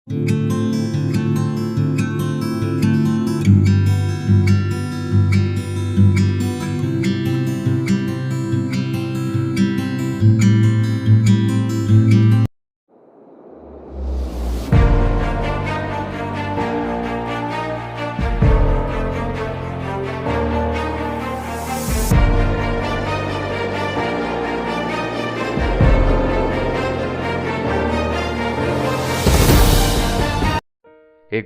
एक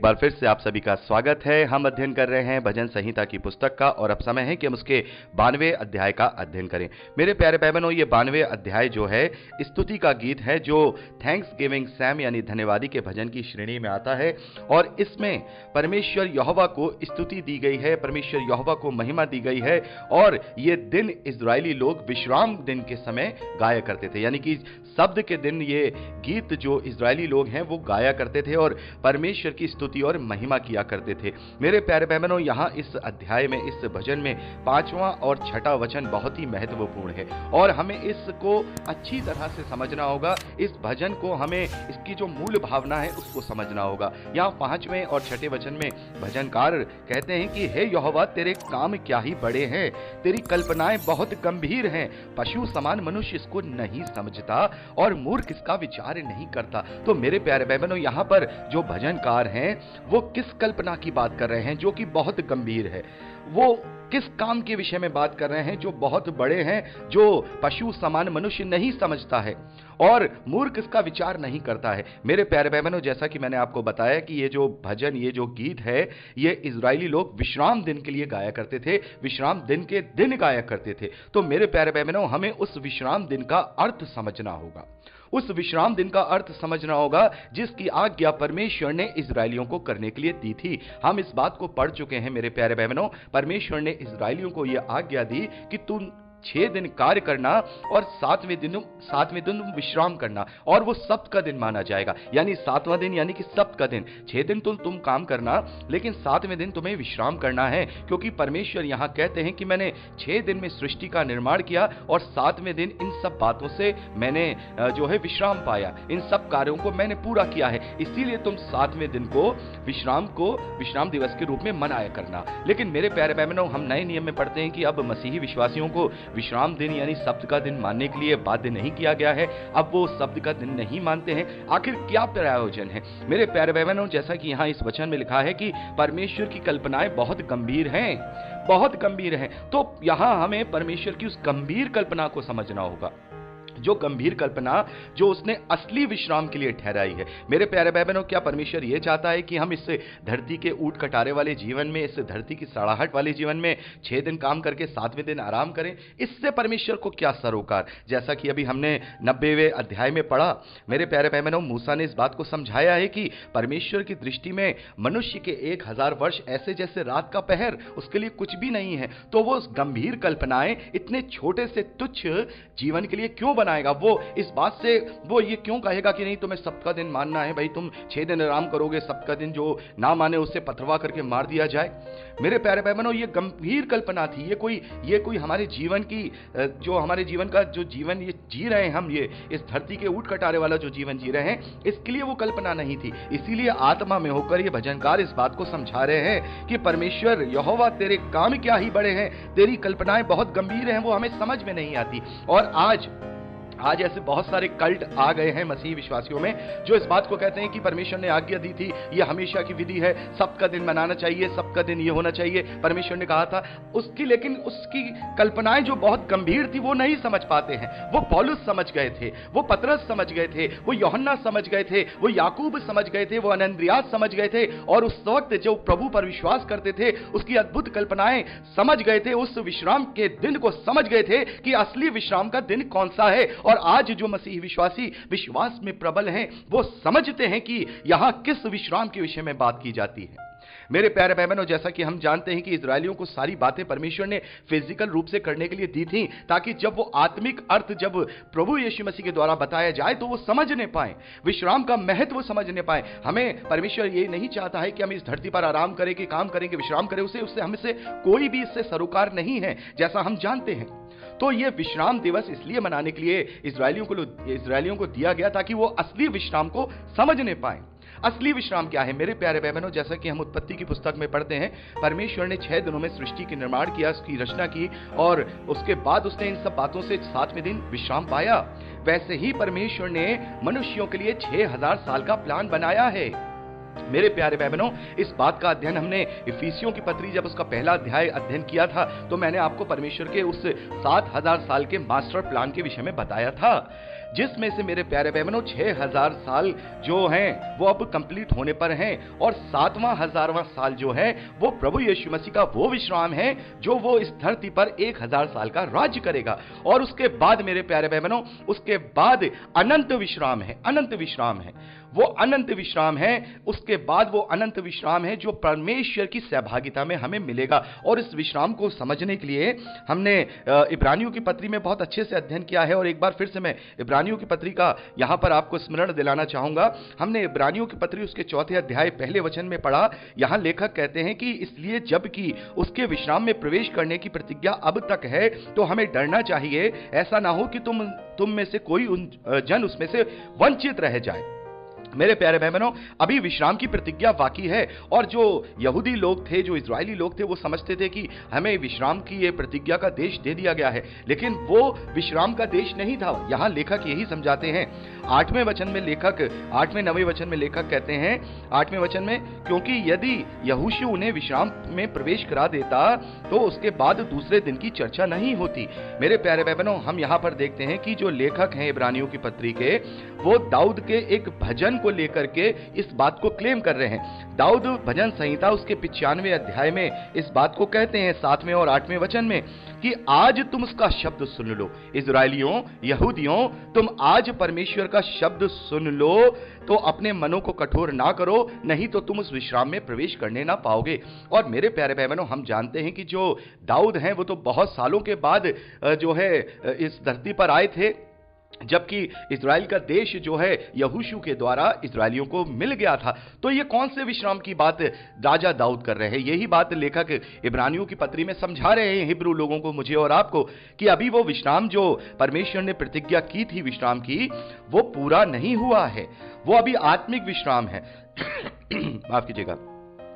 बार फिर से आप सभी का स्वागत है। हम अध्ययन कर रहे हैं भजन संहिता की पुस्तक का और अब समय है कि हम उसके 92वें अध्याय का अध्ययन करें। मेरे प्यारे भाई बहनों, ये 92वें अध्याय जो है स्तुति का गीत है, जो थैंक्स गिविंग सैम यानी धन्यवादी के भजन की श्रेणी में आता है। और इसमें परमेश्वर यहोवा को स्तुति दी गई है, परमेश्वर यहोवा को महिमा दी गई है। और ये दिन इजरायली लोग विश्राम दिन के समय गाया करते थे, यानी कि शब्द के दिन ये गीत जो इजरायली लोग हैं वो गाया करते थे और परमेश्वर की स्तुति और महिमा किया करते थे। मेरे प्यारे बहनों, यहाँ इस अध्याय में, इस भजन में 5वां और 6वां वचन बहुत ही महत्वपूर्ण है और हमें इसको अच्छी तरह से समझना होगा। इस भजन को हमें इसकी जो मूल भावना है उसको समझना होगा। यहाँ 5वें और 6वें वचन में भजनकार कहते हैं कि हे यहोवा, तेरे काम क्या ही बड़े हैं, तेरी कल्पनाएं बहुत गंभीर हैं। पशु समान मनुष्य इसको नहीं समझता और मूर्ख इसका विचार नहीं करता। तो मेरे प्यारे बहनों, यहाँ पर जो भजनकार हैं वो किस कल्पना की बात कर रहे हैं जो कि बहुत गंभीर है? वो किस काम के विषय में बात कर रहे हैं जो बहुत बड़े हैं, जो पशु समान मनुष्य नहीं समझता है और मूर्ख इसका विचार नहीं करता है। मेरे प्यारे बहनों, जैसा कि मैंने आपको बताया कि ये जो भजन, ये जो गीत है, ये इजरायली लोग विश्राम दिन के लिए गाया करते थे, विश्राम दिन के दिन गाया करते थे। तो मेरे प्यारे बहनों, हमें उस विश्राम दिन का अर्थ समझना होगा, उस विश्राम दिन का अर्थ समझना होगा जिसकी आज्ञा परमेश्वर ने इजरायलियों को करने के लिए दी थी। हम इस बात को पढ़ चुके हैं मेरे प्यारे बहनों। परमेश्वर ने इजरायलियों को यह आज्ञा दी कि तुम 6 दिन कार्य करना और 7वें दिन विश्राम करना, और वो सब्त का दिन माना जाएगा, यानी 7वां दिन यानी कि सब्त का दिन। 6 दिन तुम काम करना, लेकिन 7वें दिन तुम्हें विश्राम करना है, क्योंकि परमेश्वर यहां कहते हैं कि मैंने 6 दिन में सृष्टि का निर्माण किया और 7वें दिन इन सब बातों से मैंने जो है विश्राम पाया, इन सब कार्यों को मैंने पूरा किया है। इसीलिए तुम 7वें दिन को विश्राम दिवस के रूप में मनाया करना। लेकिन मेरे प्यारे बहनों, हम नए नियम में पढ़ते हैं कि अब मसीही विश्वासियों को विश्राम दिन यानी सब्त का दिन मानने के लिए बाध्य नहीं किया गया है। अब वो सब्त का दिन नहीं मानते हैं। आखिर क्या प्रयोजन है? मेरे प्यारे बहनों, जैसा कि यहां इस वचन में लिखा है कि परमेश्वर की कल्पनाएं बहुत गंभीर हैं, बहुत गंभीर हैं। तो यहां हमें परमेश्वर की उस गंभीर कल्पना को समझना होगा, जो गंभीर कल्पना जो उसने असली विश्राम के लिए ठहराई है। मेरे प्यारे भाई बहनों, क्या परमेश्वर यह चाहता है कि हम इस धरती के ऊट कटारे वाले जीवन में, इस धरती की सड़ाहट वाले जीवन में 6 दिन काम करके 7वें दिन आराम करें? इससे परमेश्वर को क्या सरोकार? जैसा कि अभी हमने 90वें अध्याय में पढ़ा, मेरे प्यारे भाई बहनों, मूसा ने इस बात को समझाया है कि परमेश्वर की दृष्टि में मनुष्य के 1000 वर्ष ऐसे जैसे रात का पहर उसके लिए कुछ भी नहीं है। तो वो गंभीर कल्पनाएं इतने छोटे से तुच्छ जीवन के लिए क्यों बनाएगा? वो इस बात से वो ये क्यों कहेगा कि नहीं तुम्हें सब्त का दिन मानना है, भाई तुम 6 दिन आराम करोगे, सब्त का दिन जो ना माने उसे पथरवा करके मार दिया जाए? मेरे प्यारे भाई बहनों, ये गंभीर कल्पना थी। ये कोई हमारे जीवन की, जो हमारे जीवन का जो जीवन ये जी रहे हैं हम, ये इस धरती के ऊट कटारे वाला जो जीवन जी रहे हैं, इसके लिए वो कल्पना नहीं थी। इसीलिए आत्मा में होकर ये भजनकार इस बात को समझा रहे हैं कि परमेश्वर यहोवा, तेरे काम क्या ही बड़े हैं, तेरी कल्पनाएं बहुत गंभीर हैं, वो हमें समझ में नहीं आती। और आज ऐसे बहुत सारे कल्ट आ गए हैं मसीही विश्वासियों में, जो इस बात को कहते हैं कि परमेश्वर ने आज्ञा दी थी, ये हमेशा की विधि है, सब्त का दिन मनाना चाहिए, सब्त का दिन ये होना चाहिए, परमेश्वर ने कहा था उसकी। लेकिन उसकी कल्पनाएं जो बहुत गंभीर थी वो नहीं समझ पाते हैं। वो पौलुस समझ गए थे, वो पतरस समझ गए थे, वो यूहन्ना समझ गए थे, वो याकूब समझ गए थे, वो अनंद्रियास समझ गए थे, और उस वक्त जो प्रभु पर विश्वास करते थे उसकी अद्भुत कल्पनाएं समझ गए थे। उस विश्राम के दिन को समझ गए थे कि असली विश्राम का दिन कौन सा है। और आज जो मसीही विश्वासी विश्वास में प्रबल हैं, वो समझते हैं कि यहां किस विश्राम के विषय में बात की जाती है। मेरे प्यारे भाई बहनों, जैसा कि हम जानते हैं कि इजरायलियों को सारी बातें परमेश्वर ने फिजिकल रूप से करने के लिए दी थी, ताकि जब वो आत्मिक अर्थ जब प्रभु यीशु मसीह के द्वारा बताया जाए तो वो समझने पाए, विश्राम का महत्व समझने पाए। हमें परमेश्वर ये नहीं चाहता है कि हम इस धरती पर आराम करें, कि काम करेंगे, विश्राम करें, उससे हमसे कोई भी इससे सरोकार नहीं है, जैसा हम जानते हैं। तो ये विश्राम दिवस इसलिए मनाने के लिए इजरायलियों को दिया गया ताकि वो असली विश्राम को समझने पाए। असली विश्राम क्या है मेरे प्यारे भाई बहनों? जैसा कि हम उत्पत्ति की पुस्तक में पढ़ते हैं, परमेश्वर ने 6 दिनों में सृष्टि की निर्माण किया, उसकी रचना की, और उसके बाद उसने इन सब बातों से 7वें दिन विश्राम पाया। वैसे ही परमेश्वर ने मनुष्यों के लिए 6000 साल का प्लान बनाया है। मेरे प्यारे भाई बहनों, इस बात का अध्ययन हमने इफिसियों की पत्री जब उसका पहला अध्याय अध्ययन किया था, तो मैंने आपको परमेश्वर के उस 7000 साल के मास्टर प्लान के विषय में बताया था, जिसमें से मेरे प्यारे भाई बहनों 6000 साल जो हैं वो अब कंप्लीट होने पर हैं, और 7वां 1000वां साल जो है वो प्रभु यीशु मसीह का वो विश्राम है जो वो इस धरती पर 1000 साल का राज्य करेगा। और उसके बाद मेरे प्यारे भाई बहनों, उसके बाद अनंत विश्राम है, अनंत विश्राम है, वो अनंत विश्राम है। उसके बाद वो अनंत विश्राम है जो परमेश्वर की सहभागिता में हमें मिलेगा। और इस विश्राम को समझने के लिए हमने इब्रानियों की पत्री में बहुत अच्छे से अध्ययन किया है, और एक बार फिर से मैं इब्रानियों की पत्री का यहां पर आपको स्मरण दिलाना चाहूंगा। हमने इब्रानियों की पत्री उसके 4 अध्याय पहले वचन में पढ़ा। यहां लेखक कहते हैं कि इसलिए जबकि उसके विश्राम में प्रवेश करने की प्रतिज्ञा अब तक है, तो हमें डरना चाहिए, ऐसा ना हो कि तुम में से कोई जन उसमें से वंचित रह जाए। मेरे प्यारे भाई बहनों, अभी विश्राम की प्रतिज्ञा बाकी है, और जो यहूदी लोग थे, जो इजरायली लोग थे, वो समझते थे कि हमें विश्राम की ये प्रतिज्ञा का देश दे दिया गया है, लेकिन वो विश्राम का देश नहीं था। यहां लेखक यही समझाते हैं 8वें वचन में लेखक, 8वें 9वें वचन में लेखक कहते हैं 8वें वचन में, क्योंकि यदि यहोशू उन्हें विश्राम में प्रवेश करा देता तो उसके बाद दूसरे दिन की चर्चा नहीं होती। मेरे प्यारे भाई बहनों, हम यहां पर देखते हैं कि जो लेखक हैं इब्रानियों की पत्री के, वो दाऊद के एक भजन को लेकर के इस बात को क्लेम कर रहे हैं। दाऊद भजन संहिता उसके 95वें अध्याय में इस बात को कहते हैं 7वें और 8वें वचन में कि आज तुम उसका शब्द सुन लो, इजराइलियों, यहूदियों, तुम आज परमेश्वर का शब्द सुन लो, तो अपने मनों को कठोर ना करो, नहीं तो तुम उस विश्राम में प्रवेश करने ना पाओगे। और मेरे प्यारे भाई बहनों, हम जानते हैं कि जो दाऊद हैं वो तो बहुत सालों के बाद जो है इस धरती पर आए थे, जबकि इजराइल का देश जो है यहोशू के द्वारा इजरायलियों को मिल गया था। तो ये कौन से विश्राम की बात राजा दाऊद कर रहे हैं? यही बात लेखक इब्रानियों की पत्री में समझा रहे हैं हिब्रू लोगों को, मुझे और आपको, कि अभी वो विश्राम जो परमेश्वर ने प्रतिज्ञा की थी विश्राम की, वो पूरा नहीं हुआ है, वो अभी आत्मिक विश्राम है। माफ कीजिएगा।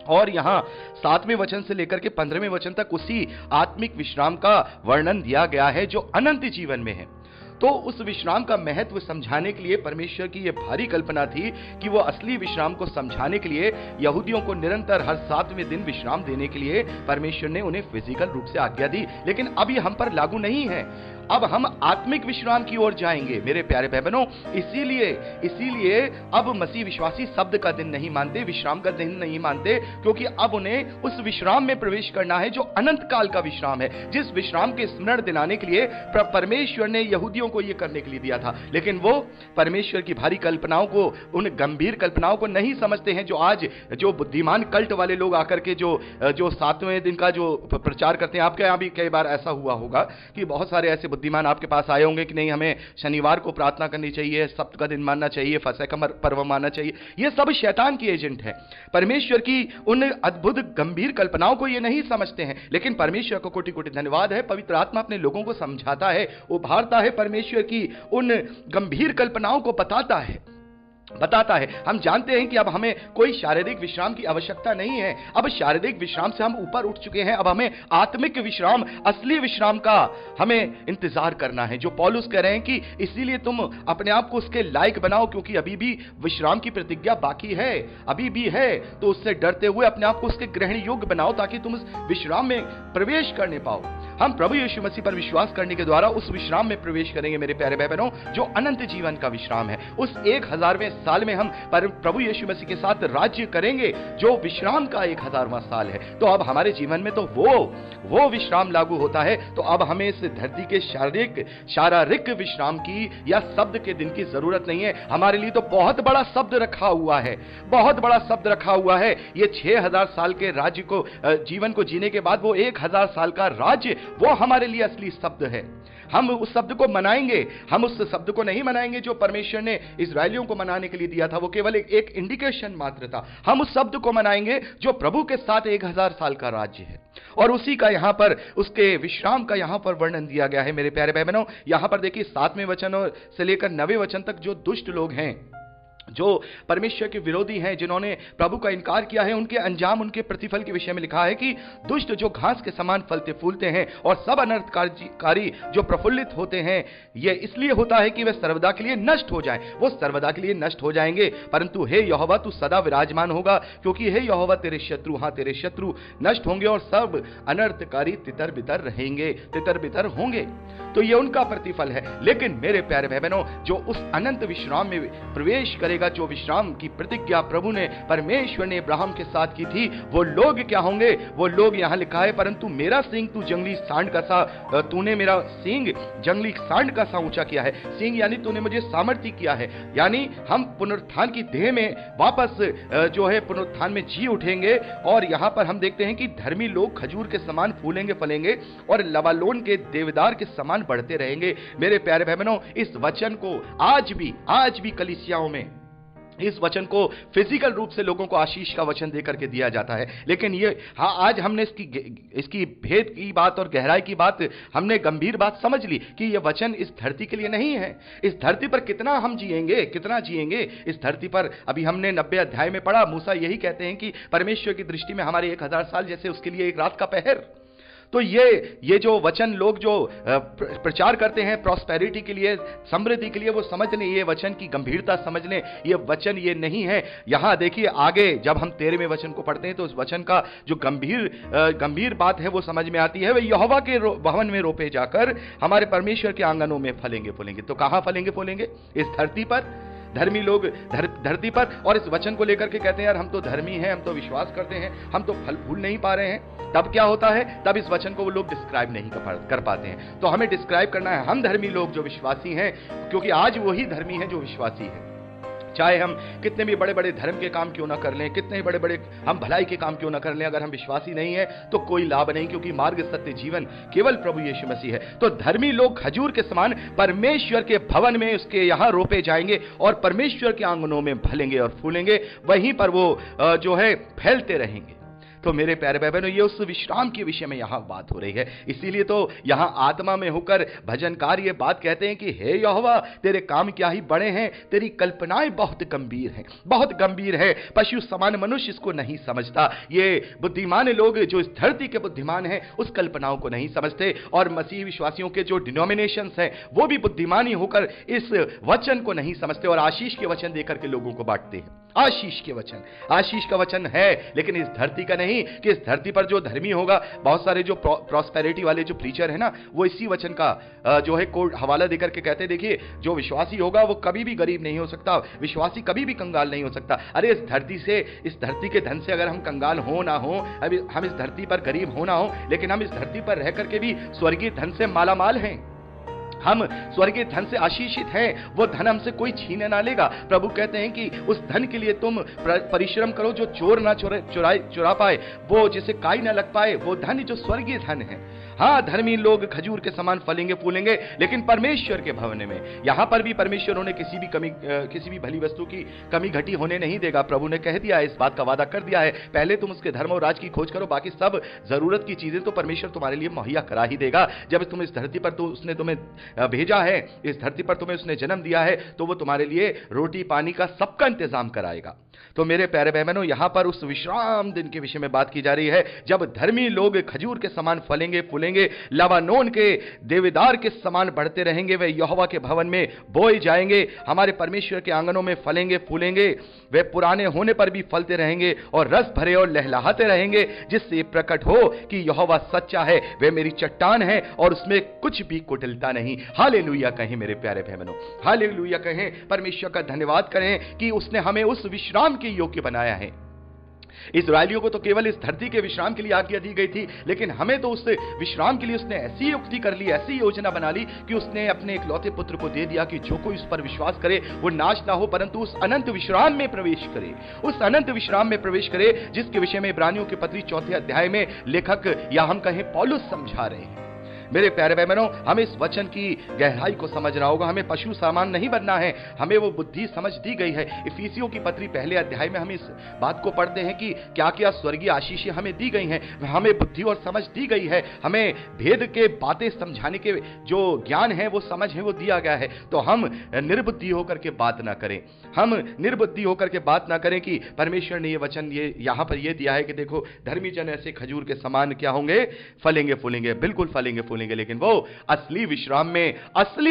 और यहां 7वें वचन से लेकर के 15वें वचन तक उसी आत्मिक विश्राम का वर्णन दिया गया है जो अनंत जीवन में है। तो उस विश्राम का महत्व समझाने के लिए परमेश्वर की यह भारी कल्पना थी कि वो असली विश्राम को समझाने के लिए यहूदियों को निरंतर हर 7वें दिन विश्राम देने के लिए परमेश्वर ने उन्हें फिजिकल रूप से आज्ञा दी, लेकिन अभी हम पर लागू नहीं है। अब हम आत्मिक विश्राम की ओर जाएंगे मेरे प्यारे भाई बहनों। इसीलिए अब मसीह विश्वासी शब्द का दिन नहीं मानते, विश्राम का दिन नहीं मानते, क्योंकि अब उन्हें उस विश्राम में प्रवेश करना है जो अनंत काल का विश्राम है, जिस विश्राम के स्मरण दिलाने के लिए परमेश्वर ने यहूदियों को यह करने के लिए दिया था। लेकिन वो परमेश्वर की भारी कल्पनाओं को, उन गंभीर कल्पनाओं को नहीं समझते हैं जो आज जो बुद्धिमान कल्ट वाले लोग आकर के जो 7वें दिन का जो प्रचार करते हैं। आपके यहां भी कई बार ऐसा हुआ होगा कि बहुत सारे ऐसे बुद्धिमान आपके पास आए होंगे कि नहीं, हमें शनिवार को प्रार्थना करनी चाहिए, सप्त का दिन मानना चाहिए, फसह का पर्व मानना चाहिए। ये सब शैतान की एजेंट है। परमेश्वर की उन अद्भुत गंभीर कल्पनाओं को ये नहीं समझते हैं। लेकिन परमेश्वर को कोटि कोटि धन्यवाद है, पवित्र आत्मा अपने लोगों को समझाता है, उभारता है, परमेश्वर की उन गंभीर कल्पनाओं को बताता है। हम जानते हैं कि अब हमें कोई शारीरिक विश्राम की आवश्यकता नहीं है। अब शारीरिक विश्राम से हम ऊपर उठ चुके हैं। अब हमें आत्मिक विश्राम, असली विश्राम का हमें इंतजार करना है, जो पौलुस कह रहे हैं कि इसीलिए तुम अपने आप को उसके लायक बनाओ, क्योंकि अभी भी विश्राम की प्रतिज्ञा बाकी है, अभी भी है। तो उससे डरते हुए अपने आप को उसके ग्रहण योग्य बनाओ, ताकि तुम उस विश्राम में प्रवेश करने पाओ। हम प्रभु यीशु मसीह पर विश्वास करने के द्वारा उस विश्राम में प्रवेश करेंगे मेरे प्यारे भाई बहनों, जो अनंत जीवन का विश्राम है। उस 1000वें साल में हम प्रभु यीशु मसीह के साथ राज्य करेंगे, जो विश्राम का 1000वां साल है। तो अब हमारे जीवन में तो वो विश्राम लागू होता है। तो अब हमें इस धरती के शारीरिक विश्राम की या शब्द के दिन की जरूरत नहीं है। हमारे लिए तो बहुत बड़ा शब्द रखा हुआ है, बहुत बड़ा शब्द रखा हुआ है। ये 6000 साल के राज्य को, जीवन को जीने के बाद वो 1000 साल का राज्य, वो हमारे लिए असली शब्द है। हम उस शब्द को मनाएंगे। हम उस शब्द को नहीं मनाएंगे जो परमेश्वर ने इजरायलियों को मनाने के लिए दिया था, वो केवल एक इंडिकेशन मात्र था। हम उस शब्द को मनाएंगे जो प्रभु के साथ 1000 साल का राज्य है, और उसी का यहां पर, उसके विश्राम का यहां पर वर्णन दिया गया है मेरे प्यारे भाई बहनों। यहां पर देखिए 7वें वचन से लेकर 9वें वचन तक जो दुष्ट लोग हैं, जो परमेश्वर के विरोधी हैं, जिन्होंने प्रभु का इनकार किया है, उनके अंजाम, उनके प्रतिफल के विषय में लिखा है कि दुष्ट जो घास के समान फलते फूलते हैं और सब अनर्थकारी जो प्रफुल्लित होते हैं, यह इसलिए होता है कि वे सर्वदा के लिए नष्ट हो जाएं। वो सर्वदा के लिए नष्ट हो जाएंगे, परंतु हे यहोवा तू सदा विराजमान होगा, क्योंकि हे यहोवा तेरे शत्रु, हां तेरे शत्रु नष्ट होंगे और सब अनर्थकारी तितर बितर रहेंगे, तितर बितर होंगे। तो यह उनका प्रतिफल है। लेकिन मेरे प्यारे भाई बहनों, जो उस अनंत विश्राम में प्रवेश करेगा, जो विश्राम की प्रतिज्ञा प्रभु ने, परमेश्वर ने अब्राहम के साथ की थी, वो लोग क्या होंगे? वो लोग यहां लिखा है, परंतु मेरा सींग तू जंगली सांड का सा, तूने मेरा सींग जंगली सांड का सा ऊंचा किया है। सींग यानी तूने मुझे सामर्थ्य किया है, यानी हम पुनरुत्थान की देह में वापस जो है पुनरुत्थान में जी उठेंगे। और यहां पर हम देखते हैं कि धर्मी लोग खजूर के समान फूलेंगे फलेंगे और लबालोन के देवदार के समान बढ़ते रहेंगे। मेरे प्यारे भाई बहनों, इस वचन को आज भी कलीसियाओं में इस वचन को फिजिकल रूप से लोगों को आशीष का वचन देकर के दिया जाता है। लेकिन ये आज हमने इसकी भेद की बात और गहराई की बात, हमने गंभीर बात समझ ली कि ये वचन इस धरती के लिए नहीं है। इस धरती पर कितना हम जिएंगे, कितना जिएंगे इस धरती पर। अभी हमने 90 अध्याय में पढ़ा, मूसा यही कहते हैं कि परमेश्वर की दृष्टि में हमारे 1000 साल जैसे उसके लिए एक रात का पहर। तो ये जो वचन लोग जो प्रचार करते हैं प्रॉस्पेरिटी के लिए, समृद्धि के लिए, वो समझ लें, ये वचन की गंभीरता समझ लें। ये वचन ये नहीं है। यहां देखिए आगे जब हम 13वें वचन को पढ़ते हैं तो उस वचन का जो गंभीर बात है वो समझ में आती है। वे यहोवा के भवन में रोपे जाकर हमारे परमेश्वर के आंगनों में फलेंगे फूलेंगे। तो कहां फलेंगे फूलेंगे? इस धरती पर। धर्मी लोग धरती पर, और इस वचन को लेकर के कहते हैं यार हम तो धर्मी हैं, हम तो विश्वास करते हैं, हम तो फल फूल नहीं पा रहे हैं। तब क्या होता है? तब इस वचन को वो लोग डिस्क्राइब नहीं कर पाते हैं। तो हमें डिस्क्राइब करना है, हम धर्मी लोग जो विश्वासी हैं, क्योंकि आज वही धर्मी है जो विश्वासी है। चाहे हम कितने भी बड़े बड़े धर्म के काम क्यों ना कर लें, कितने बड़े बड़े हम भलाई के काम क्यों ना कर लें, अगर हम विश्वासी नहीं है तो कोई लाभ नहीं, क्योंकि मार्ग सत्य जीवन केवल प्रभु यीशु मसीह है। तो धर्मी लोग खजूर के समान परमेश्वर के भवन में उसके यहां रोपे जाएंगे और परमेश्वर के आंगनों में फलेंगे और फूलेंगे, वहीं पर वो जो है फैलते रहेंगे। तो मेरे प्यारे भाई बहनों, ये उस विश्राम के विषय में यहां बात हो रही है। इसीलिए तो यहां आत्मा में होकर भजनकार ये बात कहते हैं कि हे यहोवा तेरे काम क्या ही बड़े हैं, तेरी कल्पनाएं बहुत गंभीर हैं, बहुत गंभीर है। पशु समान मनुष्य इसको नहीं समझता। ये बुद्धिमान लोग जो इस धरती के बुद्धिमान हैं उस कल्पनाओं को नहीं समझते, और मसीह विश्वासियों के जो डिनोमिनेशंस हैं वो भी बुद्धिमानी होकर इस वचन को नहीं समझते और आशीष के वचन देकर के लोगों को बांटते हैं। आशीष का वचन है, लेकिन इस धरती का नहीं, कि इस धरती पर जो धर्मी होगा, बहुत सारे जो प्रॉस्पेरिटी वाले जो प्रीचर है ना, वो इसी वचन का जो है कोड हवाला देकर के कहते हैं देखिए जो विश्वासी होगा वो कभी भी गरीब नहीं हो सकता, विश्वासी कभी भी कंगाल नहीं हो सकता। अरे इस धरती के धन से अगर हम कंगाल हो ना हो, अभी हम इस धरती पर गरीब हो ना हो, लेकिन हम इस धरती पर रह करके भी स्वर्गीय धन से मालामाल हैं। हम स्वर्गीय धन से आशीषित हैं, वो धन हमसे कोई छीने ना लेगा। प्रभु कहते हैं कि उस धन के लिए तुम परिश्रम करो जो चोर ना चुरा पाए, वो जिसे काई ना लग पाए, वो धन जो स्वर्गीय धन है। हाँ, धर्मी लोग खजूर के समान फलेंगे फूलेंगे, लेकिन परमेश्वर के भवन में, यहां पर भी परमेश्वर उन्हें किसी भी भली वस्तु की कमी घटी होने नहीं देगा। प्रभु ने कह दिया है, इस बात का वादा कर दिया है, पहले तुम उसके धर्म और राज की खोज करो, बाकी सब जरूरत की चीजें तो परमेश्वर तुम्हारे लिए मुहैया करा ही देगा। जब तुम इस धरती पर, तो उसने तुम्हें भेजा है, इस धरती पर तुम्हें उसने जन्म दिया है, तो वो तुम्हारे लिए रोटी पानी का सबका इंतजाम कराएगा। तो मेरे प्यारे बहनों, यहां पर उस विश्राम दिन के विषय में बात की जा रही है, जब धर्मी लोग खजूर के समान फलेंगे फूलेंगे, लबानोन के देवदार के समान बढ़ते रहेंगे, वे यहोवा के भवन में बोए जाएंगे, हमारे परमेश्वर के आंगनों में फलेंगे फूलेंगे, वे पुराने होने पर भी फलते रहेंगे और रस भरे और लहलहाते रहेंगे, जिससे प्रकट हो कि यहोवा सच्चा है, वे मेरी चट्टान है और उसमें कुछ भी कुटिलता नहीं। हालेलुया कहें मेरे प्यारे बहनों, हालेलुया कहें, परमेश्वर का धन्यवाद करें कि उसने हमें उस विश्राम के योग्य बनाया है। इस्राएलियों को तो केवल इस धरती के विश्राम के लिए आज्ञा दी गई थी, लेकिन हमें तो उस विश्राम के लिए उसने ऐसी युक्ति कर ली, ऐसी योजना बना ली कि उसने अपने इकलौते पुत्र को दे दिया कि जो कोई उस पर विश्वास करे वो नाश ना हो, परंतु उस अनंत विश्राम में प्रवेश करे, उस अनंत विश्राम में प्रवेश करे, जिसके विषय में इब्रानियों के पत्री 4 अध्याय में लेखक या हम कहें पौलुस समझा रहे हैं। मेरे प्यारे भाई बहनों, हमें इस वचन की गहराई को समझना होगा। हमें पशु सामान नहीं बनना है, हमें वो बुद्धि समझ दी गई है। इफिसियों की पत्री पहले अध्याय में हम इस बात को पढ़ते हैं कि क्या क्या स्वर्गीय आशीषें हमें दी गई हैं, हमें बुद्धि और समझ दी गई है, हमें भेद के बातें समझाने के जो ज्ञान है, वो समझ है, वो दिया गया है। तो हम निर्बुद्धि होकर के बात ना करें, हम निर्बुद्धि होकर के बात ना करें कि परमेश्वर ने ये वचन ये यहां पर ये दिया है कि देखो धर्मी जन ऐसे खजूर के समान क्या होंगे, फलेंगे फूलेंगे। बिल्कुल फलेंगे फूलेंगे, लेकिन वो असली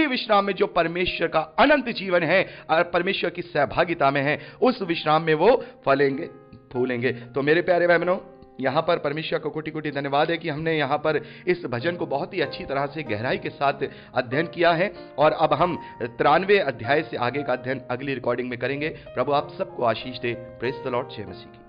विश्राम में जो परमेश्वर का अनंत जीवन है और परमेश्वर की सहभागिता में है, उस विश्राम में वो फलेंगे फूलेंगे। तो मेरे प्यारे भाई बहनों, यहां पर परमेश्वर को कोटि कोटि धन्यवाद है कि हमने यहां पर इस भजन को बहुत ही अच्छी तरह से गहराई के साथ अध्ययन किया है। और अब हम 93 अध्याय से आगे का अध्ययन अगली रिकॉर्डिंग में करेंगे। प्रभु आप सबको आशीष दे। Praise the lord. जय मसीह की।